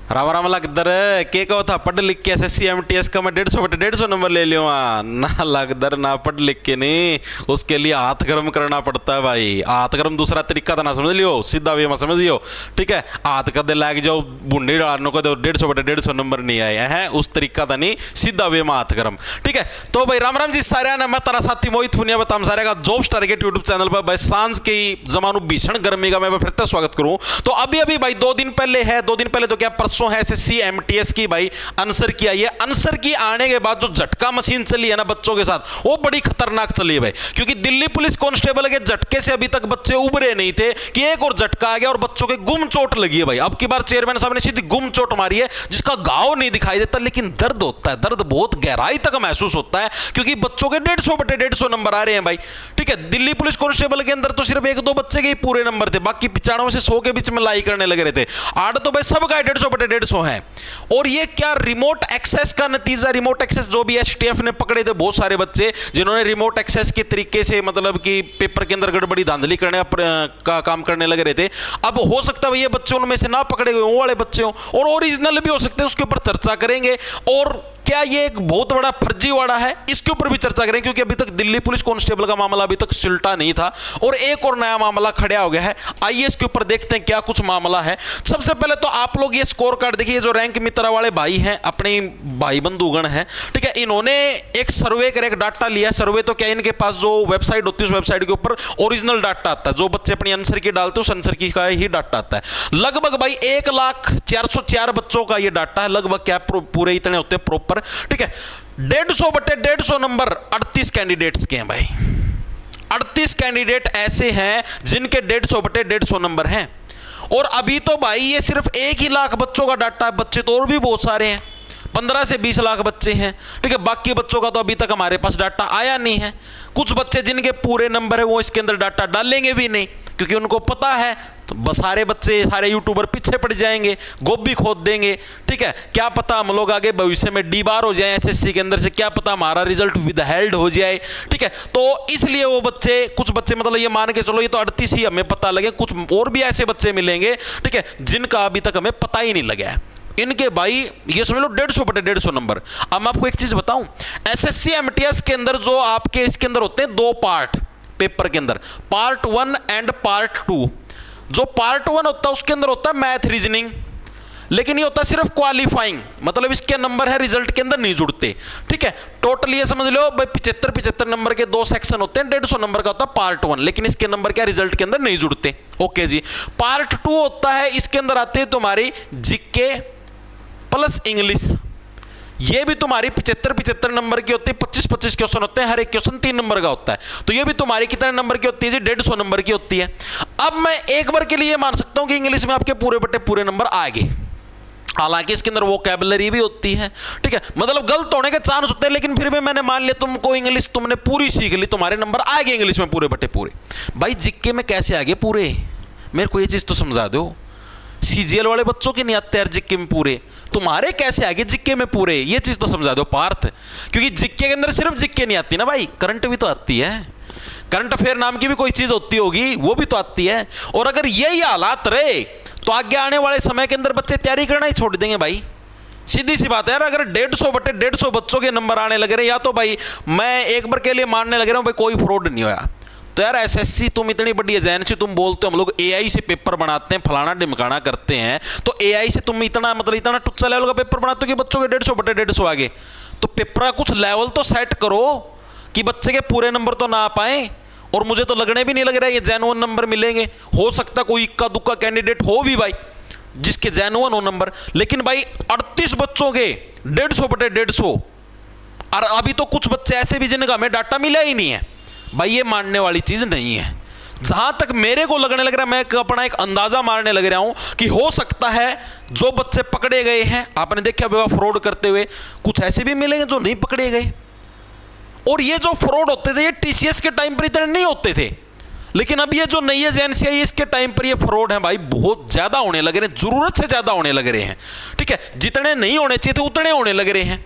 राम राम लगदर के कहो था पढ़ लिख के एसएससी एमटीएस का मैं 150 नंबर ले लियो ना लगदर ना पढ़ लिख के नहीं, उसके लिए हाथ गर्म करना पड़ता है भाई। हाथ गर्म दूसरा तरीका था ना, समझ लियो, सीधा वे मत समझ लियो, ठीक है। हाथ कदे लाग जाओ बुंडी डालने को 150 नंबर नहीं आए हैं, उस तरीका था नहीं, सीधा वे में हाथ गर्म, ठीक है। तो भाई राम राम जी सारे ने, मैं तारा साथी मोहित पुनिया बताम सारे का जॉब्स टारगेट यूट्यूब चैनल पर भाई सांझ के जमानू भीषण गर्मी का मैं फिर से स्वागत करूं। तो अभी अभी भाई 2 दिन पहले तो क्या परसों है एसएससी एमटीएस की भाई आंसर की आई है। आंसर की आने के बाद जो झटका मशीन चली है ना बच्चों के साथ, वो बड़ी खतरनाक चली है भाई, क्योंकि दिल्ली पुलिस कांस्टेबल के झटके से अभी तक बच्चे उभरे नहीं थे कि एक और झटका आ गया और बच्चों के गुम चोट लगी है भाई। अब की बार चेयरमैन साहब ने सीधी गुम चोट मारी है, जिसका घाव नहीं दिखाई देता लेकिन दर्द होता है, दर्द बहुत गहराई तक महसूस होता है, क्योंकि बच्चों के 150/150 नंबर आ रहे हैं भाई, ठीक है। दिल्ली पुलिस कांस्टेबल के अंदर तो सिर्फ 1-2 बच्चे के ही पूरे नंबर थे, बाकी 95 से 100 के बीच में लाई करने लग रहे थे। आठ तो भाई सबका 150/150 है। और ये क्या रिमोट एक्सेस का नतीजा, रिमोट एक्सेस जो भी एसटीएफ ने पकड़े थे बहुत सारे बच्चे जिन्होंने रिमोट एक्सेस के तरीके से मतलब कि पेपर के अंदर गड़बड़ी धांधली करने का काम करने लग रहे थे। अब हो सकता है ये बच्चे उनमें से ना पकड़े गए वो वाले बच्चे हों, और ओरिजिनल भी हो सकते हैं, उसके ऊपर चर्चा करेंगे। और क्या ये एक बहुत बड़ा फर्जीवाड़ा है, इसके ऊपर भी चर्चा करें, क्योंकि अभी तक दिल्ली पुलिस कांस्टेबल का मामला अभी तक सुलटा नहीं था और एक और नया मामला खड़ा हो गया है। आइए इसके ऊपर देखते हैं क्या कुछ मामला है। सबसे पहले तो आप लोग ये स्कोर कार्ड देखिए, जो रैंक मित्रा वाले भाई हैं, अपने भाई बंधुगण हैं, ठीक है, इन्होंने एक सर्वे कर एक डाटा लिया। सर्वे तो क्या, इनके पास जो वेबसाइट होती है उस वेबसाइट के ऊपर ओरिजिनल डाटा आता है, जो बच्चे अपनी आंसर की डालते हैं उस आंसर की का ही डाटा आता है। लगभग भाई 1,04,004 बच्चों का ये डाटा है, लगभग क्या पूरे इतने होते हैं प्रॉपर, ठीक है। 150/150 नंबर 38 कैंडिडेट्स के हैं भाई। 38 कैंडिडेट ऐसे हैं जिनके 150/150 नंबर हैं। और अभी तो भाई ये सिर्फ 1 ही लाख बच्चों का डाटा है, बच्चे तो और भी बहुत सारे हैं, 15 से 20 लाख बच्चे हैं, ठीक है। बाकी बच्चों का तो अभी तक हमारे पास डाटा आया नहीं है। कुछ बच्चे जिनके पूरे नंबर है वो इसके अंदर डाटा डालेंगे भी नहीं, क्योंकि उनको पता है तो सारे बच्चे, सारे यूट्यूबर पीछे पड़ जाएंगे, गोभी खोद देंगे, ठीक है। क्या पता हम लोग आगे भविष्य में डीबार हो जाए एसएससी के अंदर से, क्या पता हमारा रिजल्ट विदहेल्ड हो जाए, ठीक है। तो इसलिए वो बच्चे, कुछ बच्चे मतलब ये मान के चलो ये तो 38 ही हमें पता लगे, कुछ और भी ऐसे बच्चे मिलेंगे, ठीक है, जिनका अभी तक हमें पता ही नहीं लगा है। इनके भाई ये समझ लो 150/150 नंबर। अब मैं आपको एक चीज बताऊं, एसएससी एमटीएस के अंदर जो आपके इसके अंदर होते हैं 2 पार्ट पेपर के अंदर, पार्ट 1 एंड पार्ट 2। जो पार्ट 1 होता है उसके अंदर होता है मैथ रीजनिंग, लेकिन ये होता है सिर्फ क्वालिफाइंग, मतलब इसके नंबर है रिजल्ट के अंदर नहीं जुड़ते, ठीक है। टोटल ये समझ लो भाई 75 नंबर के 2 सेक्शन होते हैं, 150 नंबर का होता है पार्ट 1, लेकिन इसके नंबर क्या रिजल्ट के अंदर नहीं जुड़ते, ओके जी। पार्ट 2 होता है, इसके अंदर आते हैं तुम्हारी जीके प्लस इंग्लिश, ये भी तुम्हारी 75 नंबर की होती है, 25 क्वेश्चन होते हैं, हर एक क्वेश्चन 3 नंबर का होता है, तो ये भी तुम्हारी कितने नंबर की होती है जी, 150 नंबर की होती है। अब मैं एक बार के लिए मान सकता हूं कि इंग्लिश में आपके पूरे नंबर आ गए, हालांकि इसके अंदर वोकैबुलरी भी होती है, ठीक है, मतलब गलत होने के चांस होते हैं, लेकिन फिर भी मैंने मान लिया तुमको इंग्लिश तुमने पूरी सीख ली, तुम्हारे नंबर आ गए इंग्लिश में पूरे। भाई जीके में कैसे आ गए पूरे, मेरे को ये चीज तो समझा दो। सीजीएल वाले बच्चों के नहीं आते यार जीके में पूरे, तुम्हारे कैसे आगे जीके में पूरे, ये चीज तो समझा दो पार्थ, क्योंकि जीके के अंदर सिर्फ जीके नहीं आती ना भाई, करंट भी तो आती है, करंट अफेयर नाम की भी कोई चीज होती होगी, वो भी तो आती है। और अगर यही हालात रहे तो आगे आने वाले समय के अंदर बच्चे तैयारी करना ही छोड़ देंगे भाई, सीधी सी बात है यार। अगर 150/150 बच्चों के नंबर आने लगे रहे, या तो भाई मैं एक बार के लिए मानने लग रहा हूं भाई कोई फ्रॉड नहीं होया, तो यार एसएससी तुम इतनी बड़ी एजेंसी, तुम बोलते हो हम लोग एआई से पेपर बनाते हैं, फलाना ढिमकाना करते हैं, तो एआई से तुम इतना मतलब इतना टुच्चा लेवल का पेपर बनाते हो कि बच्चों के 150/150 आगे, तो पेपर का कुछ लेवल तो सेट करो कि बच्चे के पूरे नंबर तो ना आ पाए। और मुझे तो लगने भी नहीं लग रहा है ये जेन्युइन नंबर मिलेंगे, हो सकता कोई इक्का दुक्का कैंडिडेट हो भी भाई जिसके जेन्युइन हो नंबर, लेकिन भाई 38 बच्चों के 150/150, और अभी तो कुछ बच्चे ऐसे भी जिनका हमें डाटा मिला ही नहीं है भाई, ये मानने वाली चीज नहीं है। जहां तक मेरे को लगने लग रहा है, मैं अपना एक अंदाजा मारने लग रहा हूं कि हो सकता है जो बच्चे पकड़े गए हैं, आपने देखा होगा फ्रॉड करते हुए, कुछ ऐसे भी मिलेंगे जो नहीं पकड़े गए। और ये जो फ्रॉड होते थे ये टीसीएस के टाइम पर इतने नहीं होते थे, लेकिन अब ये जो नई एजेंसी है इसके टाइम पर ये फ्रॉड है भाई बहुत ज्यादा होने लग रहे हैं, जरूरत से ज्यादा होने लग रहे हैं, ठीक है। जितने नहीं होने चाहिए थे उतने होने लग रहे हैं।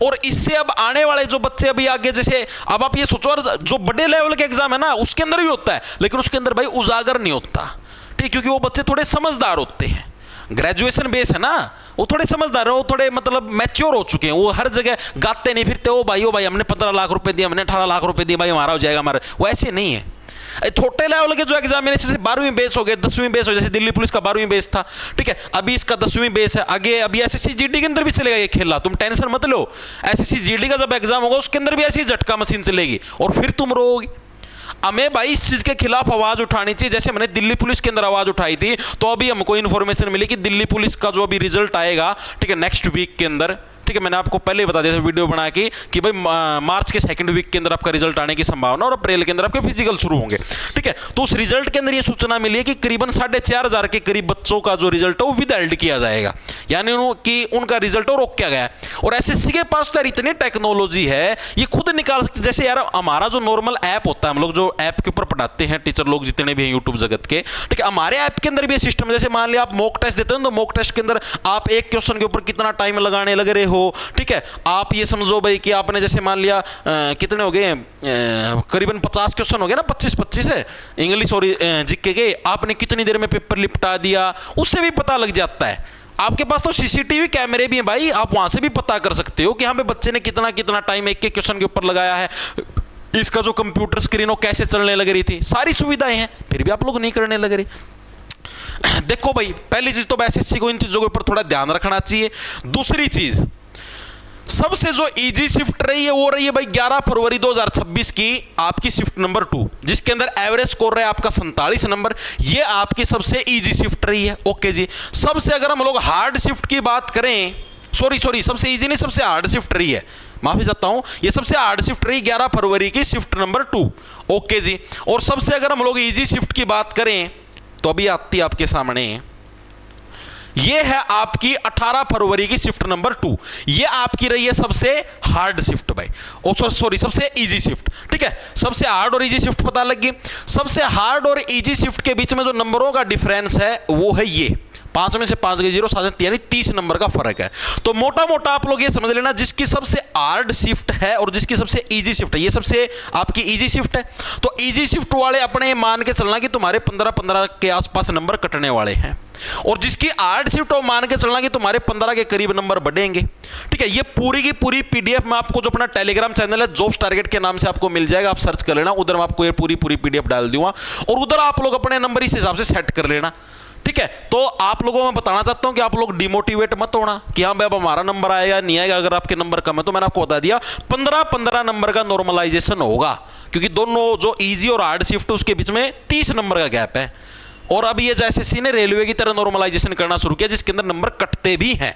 और इससे अब आने वाले जो बच्चे अभी आगे, जैसे अब आप ये सोचो, जो बड़े लेवल के एग्जाम है ना उसके अंदर भी होता है, लेकिन उसके अंदर भाई उजागर नहीं होता, ठीक, क्योंकि वो बच्चे थोड़े समझदार होते हैं, ग्रेजुएशन बेस है ना, वो थोड़े समझदार है, वो थोड़े मतलब मैच्योर हो चुके हैं, वो हर जगह गाते नहीं फिरते ओ भाई हमने 15 लाख रुपए दिए, हमने 18 लाख रुपए दिए, भाई हमारा हो जाएगा हमारा, वो ऐसे नहीं है। छोटे लेवल के जो एग्जामिनेशन से 12वीं बेस हो गए, 10वीं बेस हो, जैसे दिल्ली पुलिस का 12वीं बेस था, ठीक है, अभी इसका 10वीं बेस है, आगे अभी एसएससी जीडी के अंदर भी चलेगा ये खेला, तुम टेंशन मत लो। एसएससी जीडी का जब एग्जाम होगा उसके अंदर भी ऐसी झटका मशीन चलेगी और फिर तुम रोओगे। हमें भाई इस चीज के खिलाफ आवाज उठानी चाहिए, जैसे मैंने दिल्ली पुलिस के अंदर आवाज उठाई थी, तो अभी हमको इन्फॉर्मेशन मिली कि दिल्ली पुलिस का जो अभी रिजल्ट आएगा, ठीक है, नेक्स्ट वीक के अंदर, ठीक है, मैंने आपको पहले ही बता दिया था वीडियो बना के कि भाई मार्च के सेकंड वीक के अंदर आपका रिजल्ट आने की संभावना और अप्रैल के अंदर आपके फिजिकल शुरू होंगे, ठीक है। तो उस रिजल्ट के अंदर ये सूचना मिली है कि करीबन 4,500 के करीब बच्चों का जो रिजल्ट है वो विदहेल्ड किया जाएगा, यानी कि उनका रिजल्ट रोक किया गया है। और एसएससी के पास तो यार इतनी टेक्नोलॉजी है, ये खुद निकाल सकते, जैसे यार हमारा जो नॉर्मल ऐप होता है, हम लोग जो ऐप के ऊपर पढ़ाते हैं टीचर लोग जितने भी हैं यूट्यूब जगत के, ठीक है, हमारे ऐप के अंदर भी सिस्टम है, जैसे मान लिया आप मॉक टेस्ट देते हो तो मॉक टेस्ट के अंदर आप एक क्वेश्चन के ऊपर कितना टाइम लगाने लग रहे हो, ठीक है, आप ये समझो भाई कि आपने जैसे मान लिया कितने हो गए, करीबन 50 क्वेश्चन हो गए ना, 25 है इंग्लिश और जीके के, आपने कितनी देर में पेपर लिपटा दिया, उससे भी पता लग जाता है। आपके पास तो सीसीटीवी कैमरे भी हैं भाई, आप वहां से भी पता कर सकते हो कि हाँ भाई बच्चे ने कितना कितना टाइम एक क्वेश्चन के ऊपर लगाया है, इसका जो कंप्यूटर स्क्रीन हो कैसे चलने लग रही थी, सारी सुविधाएं हैं, फिर भी आप लोग नहीं करने लग रहे। देखो भाई, पहली चीज तो एसएससी को इन चीजों के ऊपर थोड़ा ध्यान रखना चाहिए। दूसरी चीज, सबसे जो इजी शिफ्ट रही है वो रही है भाई 11 फरवरी 2026 की आपकी शिफ्ट नंबर 2, जिसके अंदर एवरेज स्कोर है आपका 47 नंबर। ये आपकी सबसे इजी शिफ्ट रही है। ओके जी, सबसे अगर हम लोग हार्ड शिफ्ट की बात करें, सॉरी सबसे इजी नहीं, सबसे हार्ड शिफ्ट रही है, माफी चाहता हूं, ये सबसे हार्ड शिफ्ट रही 11 फरवरी की शिफ्ट नंबर 2। ओके जी, और सबसे अगर हम लोग इजी शिफ्ट की बात करें तो अभी आती है आपके सामने, ये है आपकी 18 फरवरी की शिफ्ट नंबर 2। ये आपकी रही है सबसे हार्ड शिफ्ट भाई, सॉरी सबसे इजी शिफ्ट, ठीक है। सबसे हार्ड और इजी शिफ्ट पता लग गई। सबसे हार्ड और इजी शिफ्ट के बीच में जो नंबरों का डिफरेंस है वो है ये 5 में से 5 गए 0, 7 यानी 30 नंबर का फर्क है। तो मोटा मोटा आप लोग ये समझ लेना, जिसकी सबसे हार्ड शिफ्ट है और जिसकी सबसे इजी शिफ्ट है, ये सबसे आपकी इजी शिफ्ट है। तो इजी शिफ्ट वाले अपने मान के चलना कि तुम्हारे 15-15 के आसपास नंबर कटने वाले हैं, और जिसकी हार्ड शिफ्ट हो मान के चलना कि तुम्हारे 15 के करीब नंबर बढ़ेंगे, ठीक है। ये पूरी की पूरी पीडीएफ में आपको जो अपना टेलीग्राम चैनल है जॉब्स टारगेट के नाम से आपको मिल जाएगा, आप सर्च कर लेना, उधर मैं आपको ये पूरी पीडीएफ डाल दूंगा और उधर आप लोग अपने नंबर इस हिसाब से सेट कर लेना, ठीक है। तो आप लोगों को मैं बताना चाहता हूं कि आप लोग डिमोटिवेट मत होना कि हाँ भाई अब हमारा नंबर आएगा नहीं आएगा। अगर आपके नंबर कम है तो मैंने आपको बता दिया 15-15 नंबर का नॉर्मलाइजेशन होगा, क्योंकि दोनों जो इजी और हार्ड शिफ्ट है उसके बीच में 30 नंबर का गैप है। और अब ये जो एसएससी ने रेलवे की तरह नॉर्मलाइजेशन करना शुरू किया जिसके अंदर नंबर कटते भी हैं।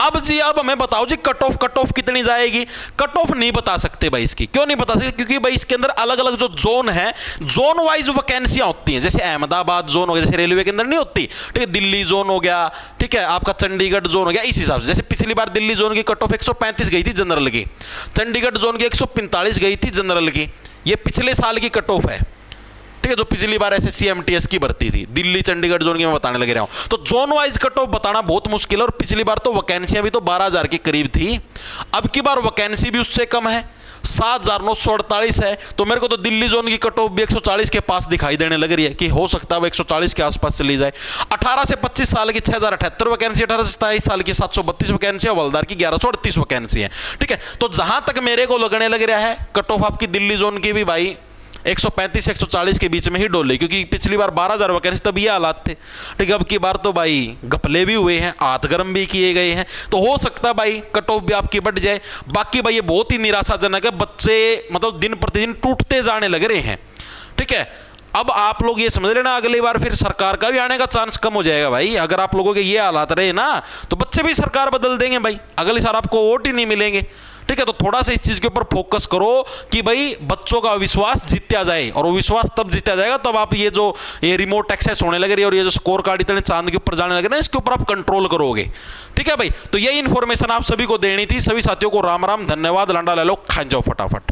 अब हमें बताओ जी कट ऑफ कितनी जाएगी। कट ऑफ नहीं बता सकते भाई इसकी, क्यों नहीं बता सकते, क्योंकि भाई इसके अंदर अलग अलग जो जोन है, जोन वाइज वैकेंसियां होती हैं। जैसे अहमदाबाद जोन हो गया, जैसे रेलवे के अंदर नहीं होती, ठीक है, दिल्ली जोन हो गया, ठीक है, आपका चंडीगढ़ जोन हो गया। इस हिसाब से जैसे पिछली बार दिल्ली जोन की कट ऑफ 135 गई थी जनरल की, चंडीगढ़ जोन की 145 गई थी जनरल की। ये पिछले साल की कट ऑफ है, ठीक है, जो पिछली बार एसएससी एमटीएस की भर्ती थी, दिल्ली चंडीगढ़ जोन की मैं बताने लग रहा हूं। तो जोन वाइज कट ऑफ बताना बहुत मुश्किल है, और पिछली बार तो वैकेंसियां भी तो 12,000 के करीब थी, अब की बार वैकेंसी भी उससे कम है, 7,948 है। तो मेरे को तो दिल्ली जोन की कट ऑफ भी 140 के पास दिखाई देने लग रही है कि हो सकता है वो 140 के आसपास चली जाए। 18 से 25 साल की 6,078 वैकेंसी, 18 से 27 साल की 732 वैकेंसी, हवलदार की 1,138 वैकेंसी है, ठीक है। तो जहां तक मेरे को लगने लग रहा है कट ऑफ आपकी दिल्ली जोन की भी भाई 135 से 140 के बीच में ही डोले, क्योंकि पिछली बार 12,000 वैकेंसी तब ये हालात थे, ठीक है। अब की बार तो भाई घपले भी हुए हैं, हाथ गर्म भी किए गए हैं, तो हो सकता है भाई कट ऑफ भी आपकी बढ़ जाए। बाकी भाई ये बहुत ही निराशाजनक है, बच्चे मतलब दिन प्रतिदिन टूटते जाने लग रहे हैं, ठीक है। अब आप लोग ये समझ लेना अगली बार फिर सरकार का भी आने का चांस कम हो जाएगा भाई। अगर आप लोगों के ये हालात रहे ना तो बच्चे भी सरकार बदल देंगे भाई, अगली साल आपको वोट ही नहीं मिलेंगे, ठीक है। तो थोड़ा सा इस चीज के ऊपर फोकस करो कि भाई बच्चों का विश्वास जीता जाए, और वो विश्वास तब जीता जाएगा तब आप ये रिमोट एक्सेस होने लग रही है और ये जो स्कोर कार्ड इतने चांद के ऊपर जाने लग रहे हैं इसके ऊपर आप कंट्रोल करोगे, ठीक है भाई। तो यही इंफॉर्मेशन आप सभी को देनी थी। सभी साथियों को राम राम, धन्यवाद, लंडा ले लो, खा जाओ फटाफट।